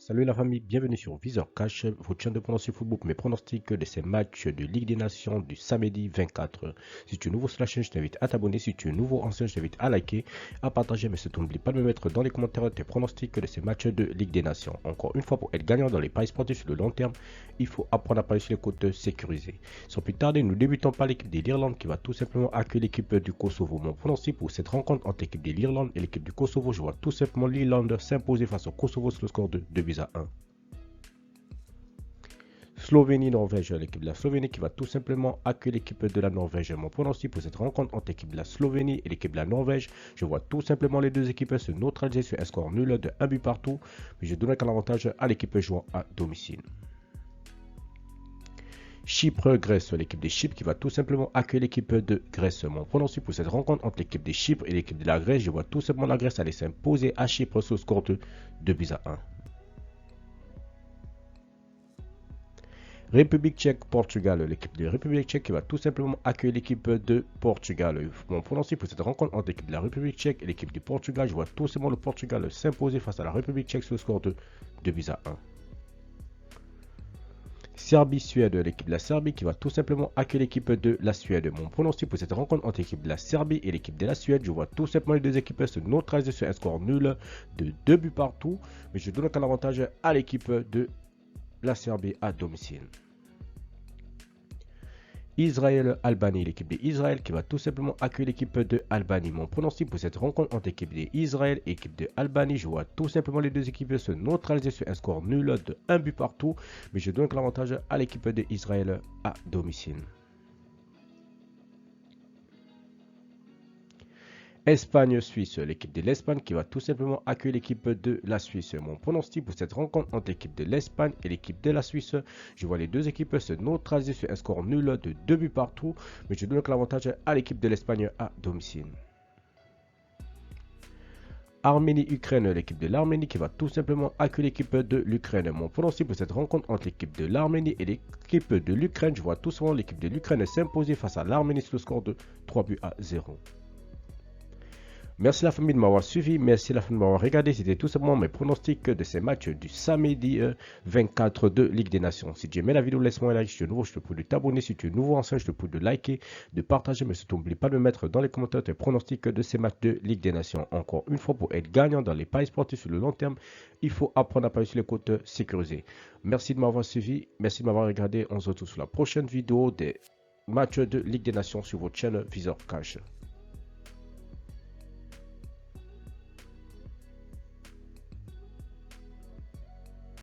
Salut la famille, bienvenue sur Visor Cash, votre chaîne de pronostic football pour mes pronostics de ces matchs de Ligue des Nations du samedi 24. Si tu es nouveau sur la chaîne, je t'invite à t'abonner. Si tu es nouveau ancien, je t'invite à liker, à partager, mais surtout n'oublie pas de me mettre dans les commentaires tes pronostics de ces matchs de Ligue des Nations. Encore une fois, pour être gagnant dans les paris sportifs sur le long terme, il faut apprendre à parier sur les côtes sécurisées. Sans plus tarder, nous débutons par l'équipe de l'Irlande qui va tout simplement accueillir l'équipe du Kosovo. Mon pronostic pour cette rencontre entre l'équipe de l'Irlande et l'équipe du Kosovo, je vois tout simplement l'Irlande s'imposer face au Kosovo sur le score de 2-1. Slovénie-Norvège, l'équipe de la Slovénie qui va tout simplement accueillir l'équipe de la Norvège. Mon pronostic pour cette rencontre entre l'équipe de la Slovénie et l'équipe de la Norvège, je vois tout simplement les deux équipes se neutraliser sur un score nul de 1 but partout, mais je donne un avantage à l'équipe jouant à domicile. Chypre-Grèce, l'équipe des Chypres qui va tout simplement accueillir l'équipe de Grèce. Mon pronostic pour cette rencontre entre l'équipe des Chypres et l'équipe de la Grèce, je vois tout simplement la Grèce aller s'imposer à Chypre sur le score de 2-1. République tchèque-Portugal, l'équipe de République tchèque qui va tout simplement accueillir l'équipe de Portugal. Mon pronostic pour cette rencontre entre l'équipe de la République tchèque et l'équipe du Portugal, je vois tout simplement le Portugal s'imposer face à la République tchèque sur le score de 2-1. Serbie-Suède, l'équipe de la Serbie qui va tout simplement accueillir l'équipe de la Suède. Mon pronostic pour cette rencontre entre l'équipe de la Serbie et l'équipe de la Suède, je vois tout simplement les deux équipes se neutraliser sur un score nul de 2 buts partout, mais je donne un avantage à l'équipe de la Serbie à domicile. Israël-Albanie, l'équipe d'Israël qui va tout simplement accueillir l'équipe de Albanie. Mon pronostic pour cette rencontre entre l'équipe d'Israël et l'équipe de Albanie, je vois tout simplement les deux équipes se neutraliser sur un score nul de 1 but partout, mais je donne l'avantage à l'équipe d'Israël à domicile. Espagne-Suisse, l'équipe de l'Espagne qui va tout simplement accueillir l'équipe de la Suisse. Mon pronostic pour cette rencontre entre l'équipe de l'Espagne et l'équipe de la Suisse, je vois les deux équipes se neutraliser sur un score nul de 2 buts partout, mais je donne l'avantage à l'équipe de l'Espagne à domicile. Arménie-Ukraine, l'équipe de l'Arménie qui va tout simplement accueillir l'équipe de l'Ukraine. Mon pronostic pour cette rencontre entre l'équipe de l'Arménie et l'équipe de l'Ukraine, je vois tout simplement l'équipe de l'Ukraine s'imposer face à l'Arménie sur le score de 3-0. Merci la famille de m'avoir suivi, merci la famille de m'avoir regardé. C'était tout simplement mes pronostics de ces matchs du samedi 24 de Ligue des Nations. Si tu aimais la vidéo, laisse-moi un like. Si tu es nouveau, je te prie de t'abonner. Si tu es nouveau ancien, je te prie de liker, de partager. Mais surtout, n'oublie pas de me mettre dans les commentaires tes pronostics de ces matchs de Ligue des Nations. Encore une fois, pour être gagnant dans les paris sportifs sur le long terme, il faut apprendre à parier sur les côtes sécurisées. Merci de m'avoir suivi, merci de m'avoir regardé. On se retrouve sur la prochaine vidéo des matchs de Ligue des Nations sur votre chaîne Visor Cash.